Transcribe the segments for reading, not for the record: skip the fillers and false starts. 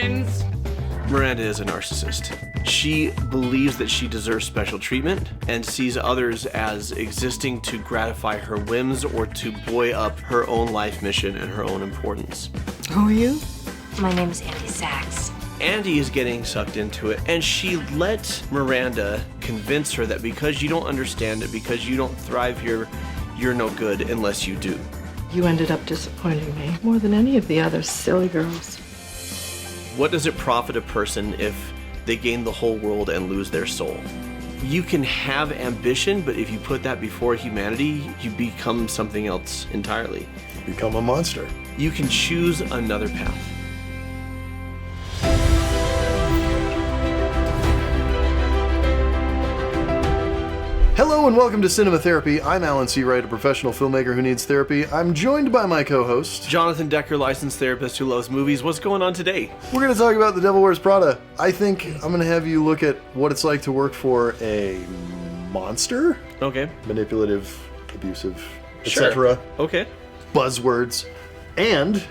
lines. Miranda is a narcissist. She believes that she deserves special treatment and sees others as existing to gratify her whims or to buoy up her own life mission and her own importance. Who are you? My name is Andy Sachs. Andy is getting sucked into it, and she let Miranda convince her that because you don't understand it, because you don't thrive here, you're no good unless you do. You ended up disappointing me more than any of the other silly girls. What does it profit a person if they gain the whole world and lose their soul? You can have ambition, but if you put that before humanity, you become something else entirely. You become a monster. You can choose another path. Hello and welcome to Cinema Therapy. I'm Alan C. Wright, a professional filmmaker who needs therapy. I'm joined by my co-host, Jonathan Decker, licensed therapist who loves movies. What's going on today? We're going to talk about The Devil Wears Prada. I think I'm going to have you look at what it's like to work for a monster. Okay. Manipulative, abusive, Sure. etc. Okay. Buzzwords. And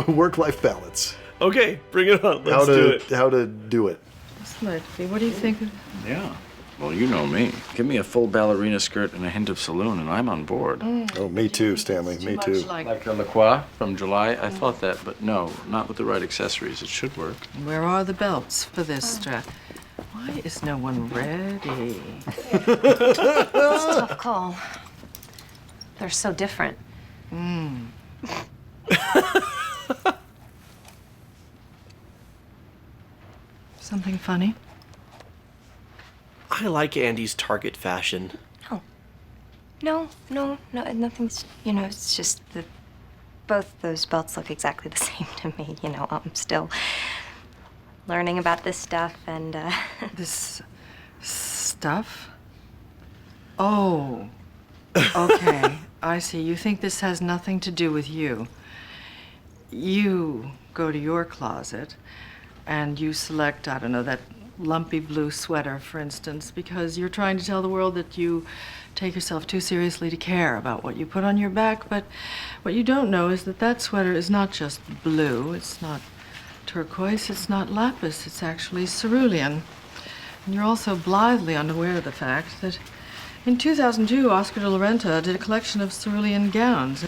work-life balance. Okay, bring it on. Let's do it. How to do it. Slightly. What do you think? Yeah. Well, you know me. Give me a full ballerina skirt and a hint of saloon, and I'm on board. Oh, me too, Stanley. Me too. Like the La Croix from July? I thought that, but no, not with the right accessories. It should work. Where are the belts for this strap? Why is no one ready? It's a tough call. They're so different. Something funny? I like Andy's Target fashion. No, nothing's, it's just that both those belts look exactly the same to me. I'm still learning about this stuff and, This stuff? Oh. Okay. I see. You think this has nothing to do with you. You go to your closet and you select, I don't know, that lumpy blue sweater, for instance, because you're trying to tell the world that you take yourself too seriously to care about what you put on your back. But what you don't know is that that sweater is not just blue, it's not turquoise, it's not lapis, it's actually cerulean. And you're also blithely unaware of the fact that in 2002, Oscar de la Renta did a collection of cerulean gowns.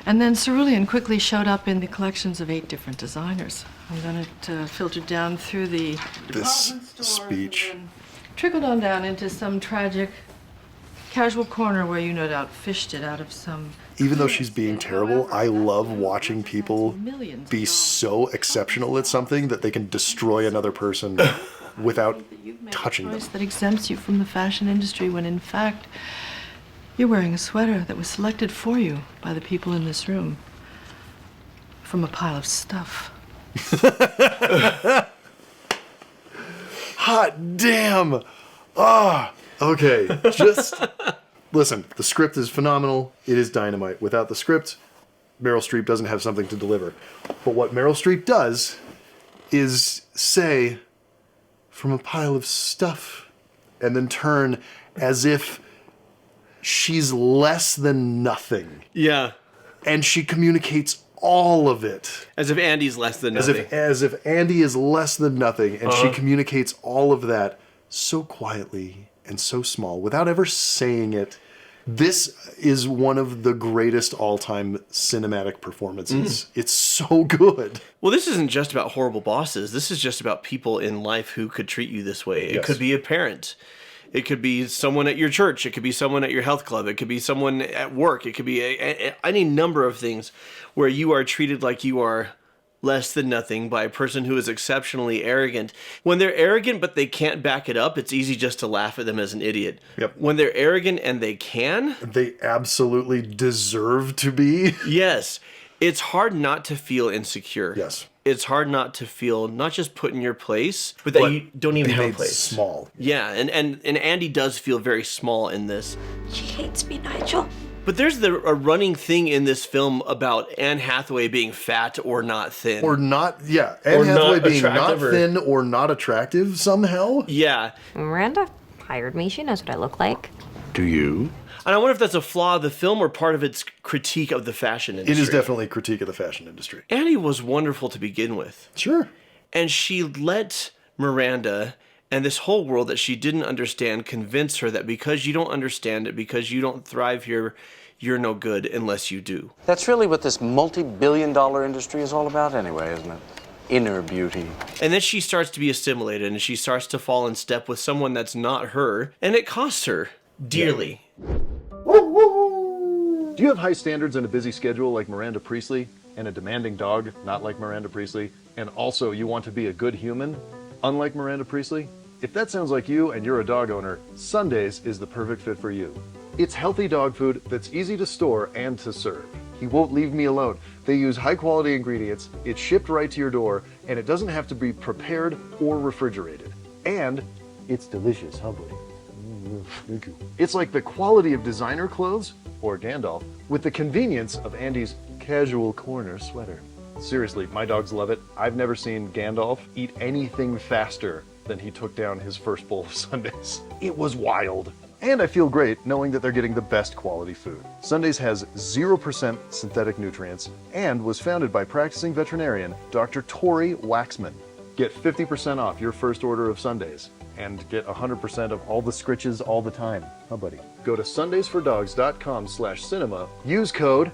And then cerulean quickly showed up in the collections of 8 different designers. And then it filtered down through the This department stores speech. and then trickled on down into some tragic casual corner where you no doubt fished it out of some... Even though she's being terrible, I love watching people be so exceptional at something that they can destroy another person without touching them. That exempts you from the fashion industry when in fact you're wearing a sweater that was selected for you by the people in this room from a pile of stuff. Hot damn! Ah, okay. Just listen. The script is phenomenal. It is dynamite. Without the script, Meryl Streep doesn't have something to deliver. But what Meryl Streep does is say, from a pile of stuff, and then turn as if she's less than nothing. Yeah. And she communicates all of it. As if Andy's less than nothing. As if Andy is less than nothing, and she communicates all of that so quietly and so small without ever saying it. This is one of the greatest all-time cinematic performances. It's so good. Well, this isn't just about horrible bosses. This is just about people in life who could treat you this way. It Yes. could be a parent. It could be someone at your church. It could be someone at your health club. It could be someone at work. It could be any number of things where you are treated like you are less than nothing by a person who is exceptionally arrogant. When they're arrogant but they can't back it up, it's easy just to laugh at them as an idiot. Yep. When they're arrogant and they can, They absolutely deserve to be. yes, it's hard not to feel insecure. Yes. It's hard not to feel not just put in your place, but that you don't even have a Made place. small. Yeah, and Andy does feel very small in this. she hates me, Nigel. But there's a running thing in this film about Anne Hathaway being fat or not thin. Or not, yeah. Anne Or Hathaway not being not attractive or- thin or not attractive somehow. Yeah. Miranda hired me. She knows what I look like. Do you? And I wonder if that's a flaw of the film or part of its critique of the fashion industry. It is definitely a critique of the fashion industry. Annie was wonderful to begin with. Sure. And she let Miranda and this whole world that she didn't understand convince her that because you don't understand it, because you don't thrive here, you're no good unless you do. That's really what this multi-billion-dollar industry is all about anyway, isn't it? Inner beauty. And then she starts to be assimilated and she starts to fall in step with someone that's not her, and it costs her dearly. Do you have high standards and a busy schedule like Miranda Priestley, and a demanding dog not like Miranda Priestley, and also you want to be a good human unlike Miranda Priestley? If that sounds like you and you're a dog owner, Sundays is the perfect fit for you. It's healthy dog food that's easy to store and to serve. He won't leave me alone. They use high quality ingredients, it's shipped right to your door, and it doesn't have to be prepared or refrigerated. And it's delicious, huh, buddy? Thank you. It's like the quality of designer clothes, or Gandalf, with the convenience of Andy's casual corner sweater. Seriously, my dogs love it. I've never seen Gandalf eat anything faster than he took down his first bowl of Sundays. It was wild. And I feel great knowing that they're getting the best quality food. Sundays has 0% synthetic nutrients and was founded by practicing veterinarian Dr. Tori Waxman. Get 50% off your first order of Sundays and get 100% of all the scritches all the time. Huh, buddy? Go to sundaysfordogs.com/cinema. Use code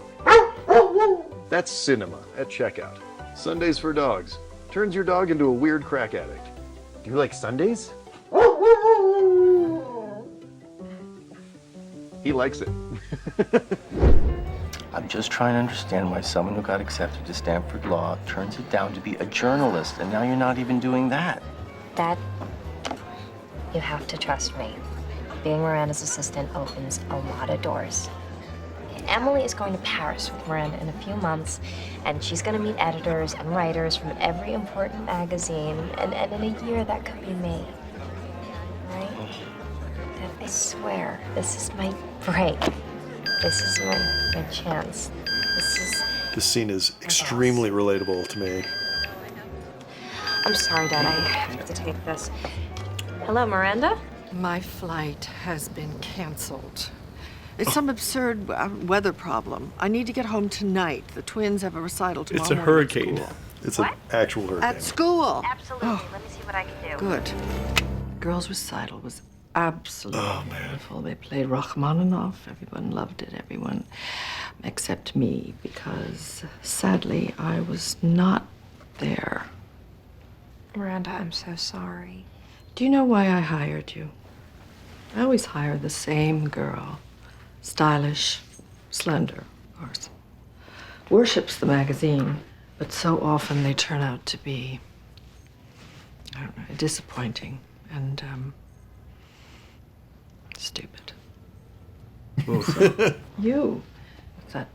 that's cinema at checkout. Sundays for Dogs turns your dog into a weird crack addict. Do you like Sundays? He likes it. I'm just trying to understand why someone who got accepted to Stanford Law turns it down to be a journalist, and now you're not even doing that. Dad, you have to trust me. Being Miranda's assistant opens a lot of doors. Emily is going to Paris with Miranda in a few months, and she's going to meet editors and writers from every important magazine, and in a year that could be me. Right? Dad, I swear, this is my break. This is my chance. This scene is extremely relatable to me. I'm sorry, Dad, I have to take this. Hello, Miranda? My flight has been canceled. It's some absurd weather problem. I need to get home tonight. The twins have a recital tomorrow It's a morning at hurricane. school. It's an actual hurricane. At school. Absolutely. Let me see what I can do. Good. Girls' recital was absolutely wonderful. They played Rachmaninoff. Everyone loved it. Everyone except me, because sadly I was not there. Miranda, I'm so sorry. Do you know why I hired you? I always hire the same girl. Stylish, slender, of course. Worships the magazine, but so often they turn out to be, I don't know, disappointing and stupid. You, with that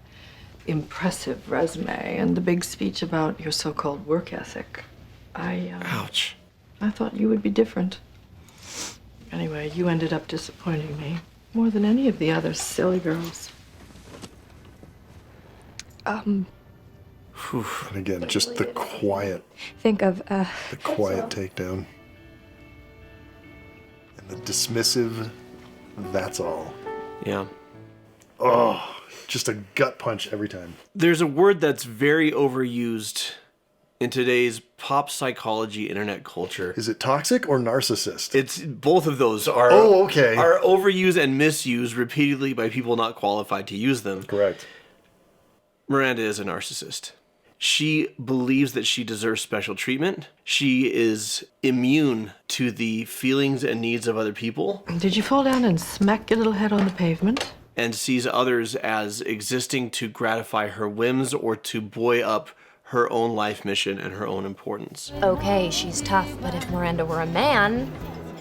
impressive resume and the big speech about your so-called work ethic, Ouch. I thought you would be different. Anyway, you ended up disappointing me more than any of the other silly girls. And again, just the quiet Think of, takedown. And the dismissive, that's all. Yeah. Oh, just a gut punch every time. There's a word that's very overused in today's pop psychology internet culture. Is it toxic or narcissist? It's both of those are okay. are overused and misused repeatedly by people not qualified to use them. Correct. Miranda is a narcissist. She believes that she deserves special treatment. She is immune to the feelings and needs of other people Did you fall down and smack your little head on the pavement? and sees others as existing to gratify her whims or to buoy up her own life mission and her own importance. okay, she's tough, but if Miranda were a man,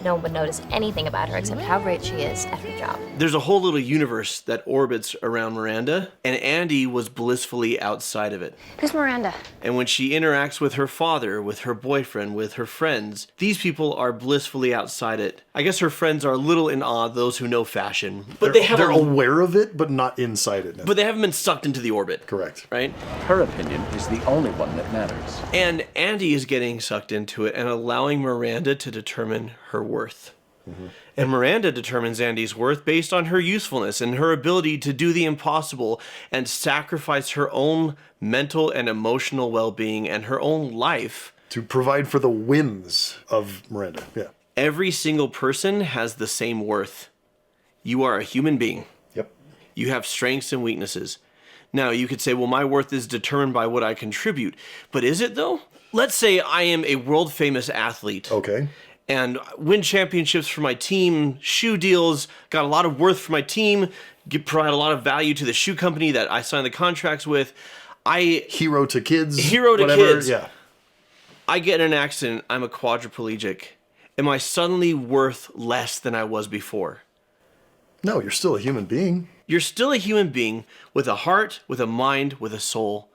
no one would notice anything about her except how great she is at her job. There's a whole little universe that orbits around Miranda, and Andy was blissfully outside of it. Who's Miranda? And when she interacts with her father, with her boyfriend, with her friends, these people are blissfully outside it. I guess her friends are a little in awe, those who know fashion, but They're aware of it, but not inside it. but they haven't been sucked into the orbit. Correct. Right? Her opinion is the only one that matters. And Andy is getting sucked into it and allowing Miranda to determine her worth. And Miranda determines Andy's worth based on her usefulness and her ability to do the impossible and sacrifice her own mental and emotional well-being and her own life. To provide for the whims of Miranda. Yeah. Every single person has the same worth. You are a human being. Yep. You have strengths and weaknesses. Now, you could say, well, my worth is determined by what I contribute. But is it, though? Let's say I am a world-famous athlete. Okay. And win championships for my team, shoe deals, got a lot of worth for my team, provide a lot of value to the shoe company that I signed the contracts with. Hero to kids. Hero to whatever. kids. Yeah. I get in an accident, I'm a quadriplegic. Am I suddenly worth less than I was before? No, you're still a human being. You're still a human being with a heart, with a mind, with a soul,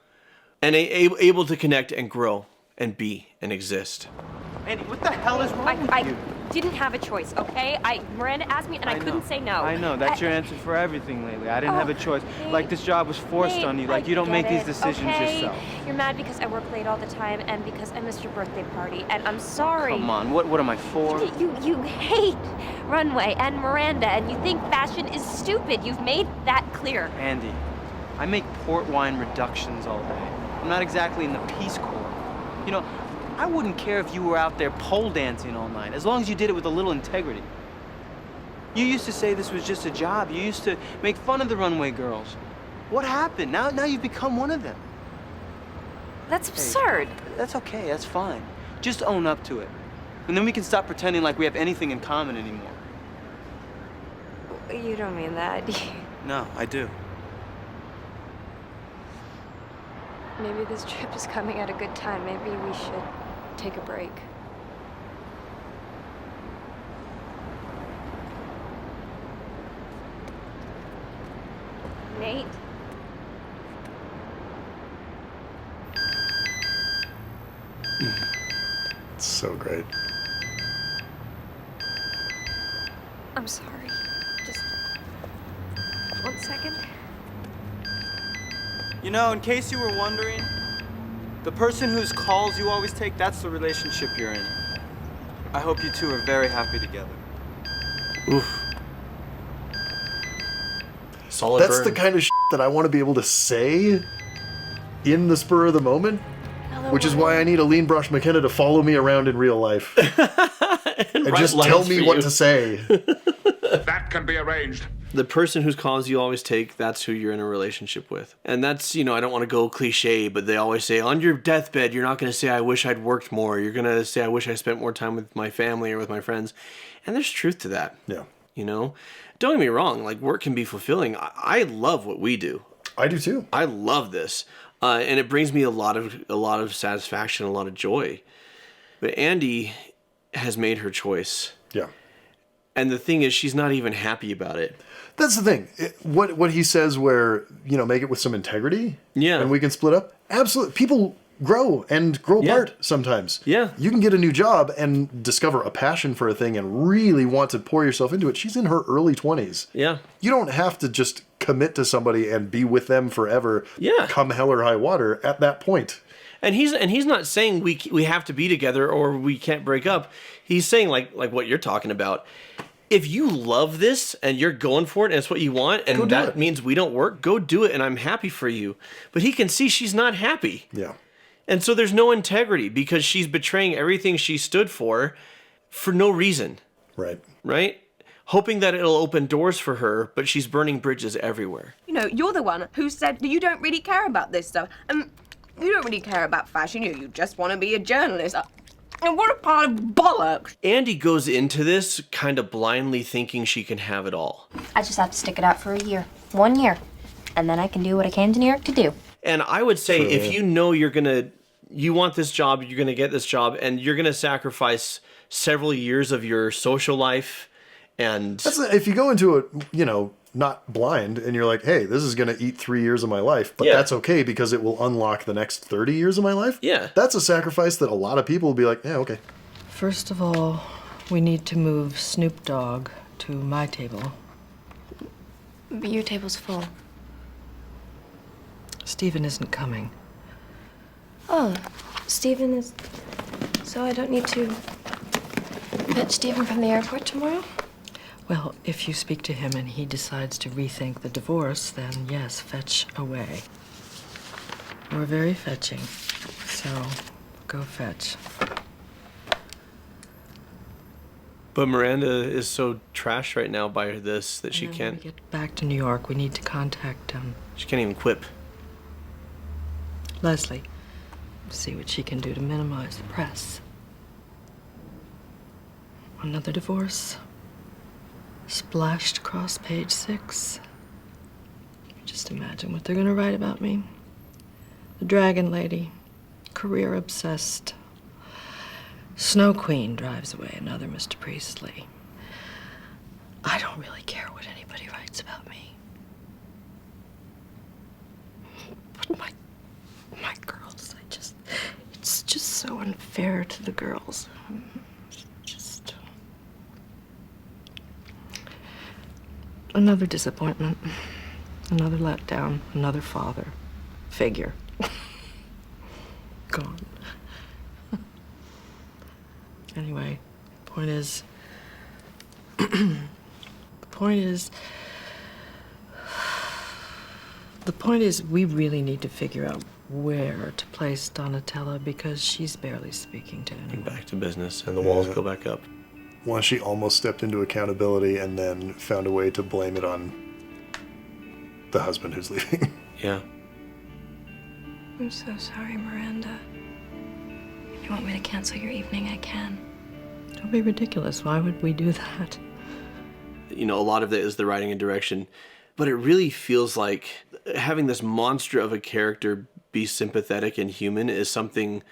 and able to connect and grow and be and exist. Andy, what the hell is wrong with I you? didn't have a choice, okay? Miranda asked me and I couldn't say no. I know, that's your answer for everything lately. I didn't have a choice. Nate, Like this job was forced on you. Like you don't make these decisions yourself. You're mad because I work late all the time and because I missed your birthday party, and I'm sorry. Come on, what am I for? You hate Runway and Miranda, and you think fashion is stupid. You've made that clear. Andy, I make port wine reductions all day. I'm not exactly in the Peace Corps. You know, I wouldn't care if you were out there pole dancing all night, as long as you did it with a little integrity. You used to say this was just a job. You used to make fun of the runway girls. What happened? Now you've become one of them. That's absurd. That's okay, that's fine. Just own up to it. And then we can stop pretending like we have anything in common anymore. You don't mean that. No, I do. Maybe this trip is coming at a good time. Maybe we should take a break. Nate? It's so great. I'm sorry. Just 1 second. You know, in case you were wondering, the person whose calls you always take, that's the relationship you're in. I hope you two are very happy together. Oof. Solid That's burn. the kind of that I want to be able to say in the spur of the moment, which is why I need a lean brush McKenna to follow me around in real life and write just lines tell for me you. what to say. That can be arranged. The person whose calls you always take, that's who you're in a relationship with. And that's, you know, I don't want to go cliche, but they always say, on your deathbed, you're not going to say, I wish I'd worked more. You're going to say, I wish I spent more time with my family or with my friends. And there's truth to that. Yeah. You know? Don't get me wrong, like, work can be fulfilling. I love what we do. I do too. I love this. And it brings me a lot of satisfaction, a lot of joy. But Andy has made her choice. Yeah. And the thing is, she's not even happy about it. That's the thing. What he says where, you know, make it with some integrity. Yeah. And we can split up. Absolutely. People grow Yeah. apart sometimes. Yeah. You can get a new job and discover a passion for a thing and really want to pour yourself into it. She's in her early 20s. Yeah. You don't have to just commit to somebody and be with them forever. Yeah. Come hell or high water at that point. And he's not saying we have to be together or we can't break up. He's saying like what you're talking about. If you love this and you're going for it and it's what you want Go and do that it. means we don't work, go do it and I'm happy for you. But he can see she's not happy. Yeah. And so there's no integrity because she's betraying everything she stood for no reason, Right. right? Hoping that it'll open doors for her, but she's burning bridges everywhere. You know, you're the one who said that you don't really care about this stuff. And you don't really care about fashion. You just want to be a journalist. And what a pile of bollocks. Andy goes into this kind of blindly thinking she can have it all. I just have to stick it out for a year. 1 year. And then I can do what I came to New York to do. And I would say if you know you want this job, you're going to get this job, and you're going to sacrifice several years of your social life and... If you go into it, you know, not blind, and you're like, hey, this is going to eat 3 years of my life, but Yeah. that's okay because it will unlock the next 30 years of my life. Yeah. That's a sacrifice that a lot of people will be like, yeah, okay. First of all, we need to move Snoop Dogg to my table. But your table's full. Stephen isn't coming. Oh, Stephen is... So I don't need to... Fetch Stephen from the airport tomorrow? Well, if you speak to him and he decides to rethink the divorce, then yes, fetch away. We're very fetching, so go fetch. But Miranda is so trashed right now by this that she When can't. we get back to New York, we need to contact She can't even quip. Leslie. See what she can do to minimize the press. Another divorce. Splashed across page 6. Just imagine what they're gonna write about me. The Dragon Lady. Career obsessed. Snow Queen drives away another Mr. Priestley. I don't really care what anybody writes about me. But my girls, it's just so unfair to the girls. Just another disappointment, another letdown, another father figure. Gone. Anyway, point is, the point is we really need to figure out where to place Donatella because she's barely speaking to anyone. Back to business, and the walls go back up. Once she almost stepped into accountability and then found a way to blame it on the husband who's leaving. Yeah. I'm so sorry, Miranda. If you want me to cancel your evening, I can. Don't be ridiculous. Why would we do that? You know, a lot of it is the writing and direction, but it really feels like having this monster of a character be sympathetic and human is something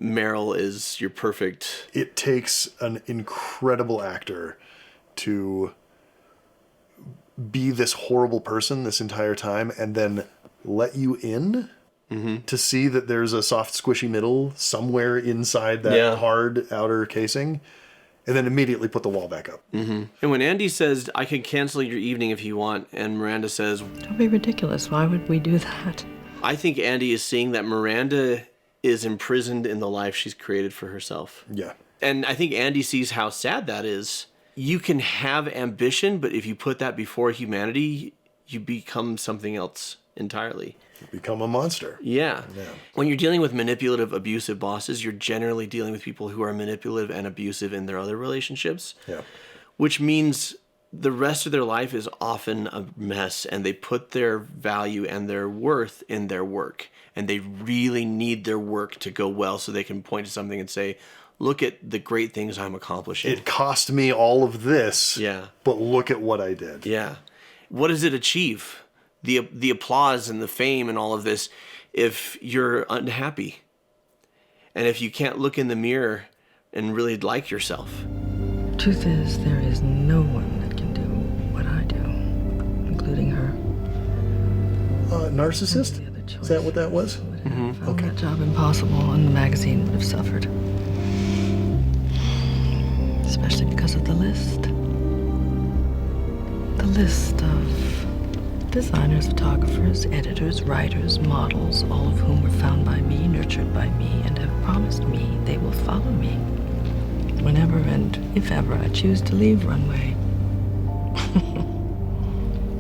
Meryl is your perfect. It takes an incredible actor to be this horrible person this entire time and then let you in to see that there's a soft, squishy middle somewhere inside that hard outer casing, and then immediately put the wall back up. And when Andy says, I can cancel your evening if you want, and Miranda says, Don't be ridiculous. Why would we do that? I think Andy is seeing that Miranda is imprisoned in the life she's created for herself. Yeah. And I think Andy sees how sad that is. You can have ambition, but if you put that before humanity, you become something else entirely. You become a monster. Yeah. When you're dealing with manipulative, abusive bosses, you're generally dealing with people who are manipulative and abusive in their other relationships. Yeah. Which means the rest of their life is often a mess, and they put their value and their worth in their work. And they really need their work to go well so they can point to something and say, look at the great things I'm accomplishing. It cost me all of this, Yeah. but look at what I did. Yeah. What does it achieve? The applause and the fame and all of this, if you're unhappy. And if you can't look in the mirror and really like yourself. Truth is, there is no one that can do what I do, including her. Narcissist? Is that what that was? Found that job impossible, and the magazine would have suffered. Especially because of the list. The list of designers, photographers, editors, writers, models, all of whom were found by me, nurtured by me, and have promised me they will follow me whenever and if ever I choose to leave Runway.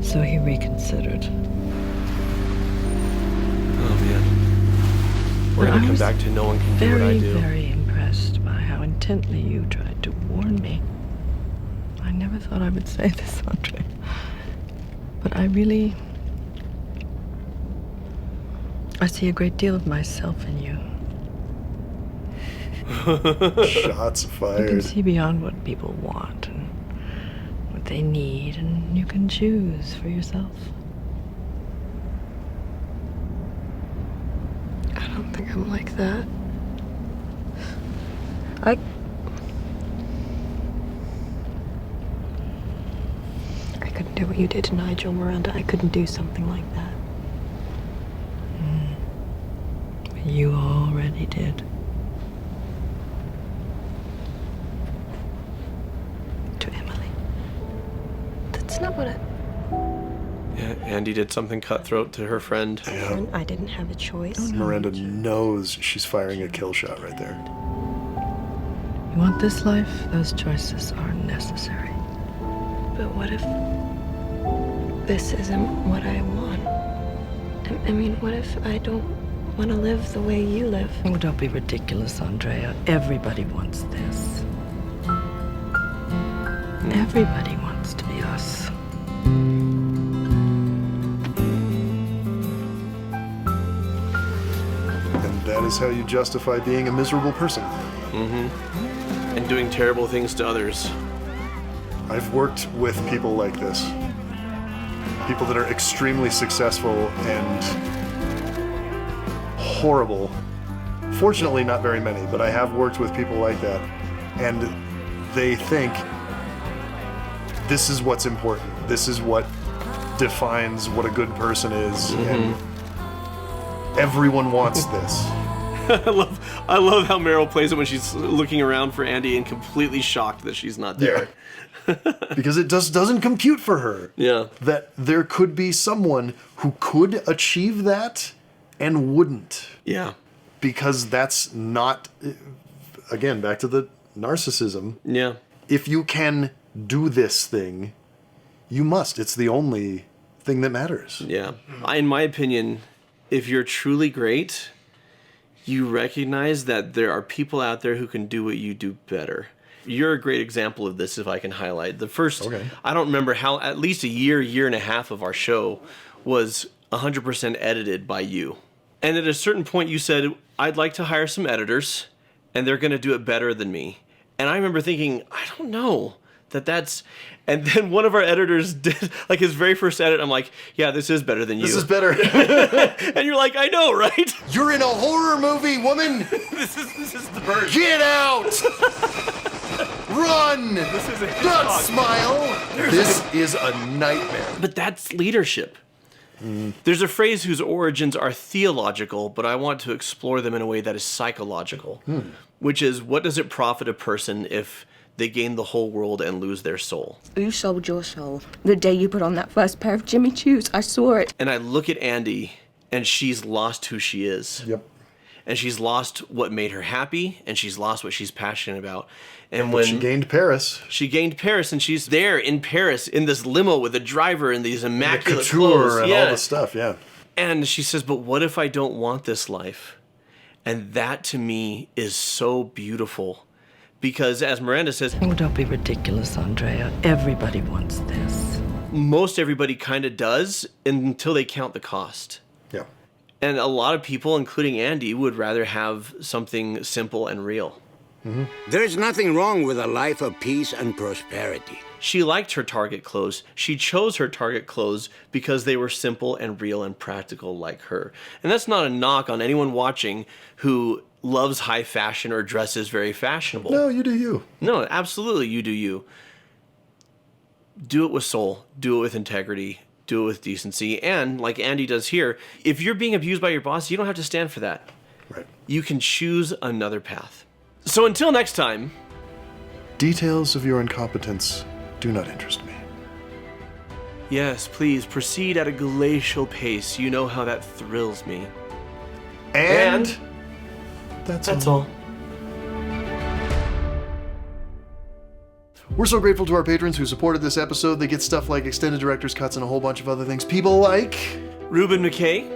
So he reconsidered. Oh, man. We're going to come back to no one can do what I do. Very impressed by how intently you tried to warn me. I never thought I would say this, Andre. But I see a great deal of myself in you. Shots You can fired. see beyond what people want and what they need, and you can choose for yourself. I don't think I'm like that. I couldn't do what you did to Nigel, Miranda. I couldn't do something like that. You already did. To Emily. That's not what I... Yeah, Andy did something cutthroat to her friend. I didn't have a choice. Miranda knows she's firing a kill shot right there. You want this life? Those choices are necessary. But what if this isn't what I want? I mean, what if I don't want to live the way you live? Oh, don't be ridiculous, Andrea. Everybody wants this. Everybody wants to be us. And that is how you justify being a miserable person. And doing terrible things to others. I've worked with people like this. People that are extremely successful and horrible. Fortunately, not very many, but I have worked with people like that. And they think this is what's important. This is what defines what a good person is. And everyone wants this. I love how Meryl plays it when she's looking around for Andy and completely shocked that she's not there. Because it just doesn't compute for her. Yeah. That there could be someone who could achieve that and wouldn't. Yeah. Because that's not, again, back to the narcissism. Yeah. If you can do this thing, you must. It's the only thing that matters. Yeah. In my opinion, if you're truly great, you recognize that there are people out there who can do what you do better. You're a great example of this, if I can highlight. The first, I don't remember how, at least a year and a half of our show was 100% edited by you. And at a certain point you said, I'd like to hire some editors, and they're going to do it better than me. And I remember thinking, I don't know that's... And then one of our editors did, like his very first edit, I'm like, yeah, this is better than you. This is better. And you're like, I know, right? You're in a horror movie, woman! This is the bird. Get out! Run! This is a Not dog. smile! This is a nightmare. But that's leadership. There's a phrase whose origins are theological, but I want to explore them in a way that is psychological, which is, what does it profit a person if they gain the whole world and lose their soul? You sold your soul the day you put on that first pair of Jimmy Choos. I saw it. And I look at Andy, and she's lost who she is. Yep. And she's lost what made her happy, and she's lost what she's passionate about. And But she gained Paris. She gained Paris, and she's there in Paris in this limo with a driver and these immaculate couture clothes. and all the stuff, yeah. And she says, but what if I don't want this life? And that to me is so beautiful. Because as Miranda says, Oh, don't be ridiculous, Andrea. Everybody wants this. most everybody kind of does until they count the cost. Yeah. And a lot of people, including Andy, would rather have something simple and real. There's nothing wrong with a life of peace and prosperity. She liked her Target clothes. She chose her Target clothes because they were simple and real and practical like her. And that's not a knock on anyone watching who loves high fashion or dresses very fashionable. No, you do you. No, absolutely, you do you. Do it with soul. Do it with integrity. Do it with decency. And like Andy does here, if you're being abused by your boss, you don't have to stand for that. Right. You can choose another path. So until next time. Details of your incompetence do not interest me. Yes, please proceed at a glacial pace. You know how that thrills me. And that's all. We're so grateful to our patrons who supported this episode. They get stuff like extended director's cuts and a whole bunch of other things. People like Ruben McKay,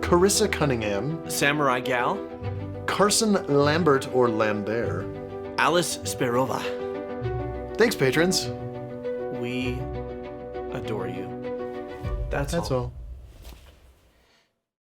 Carissa Cunningham, Samurai Gal, Carson Lambert or Lambert, Alice Sperova. Thanks, patrons. We adore you. That's all.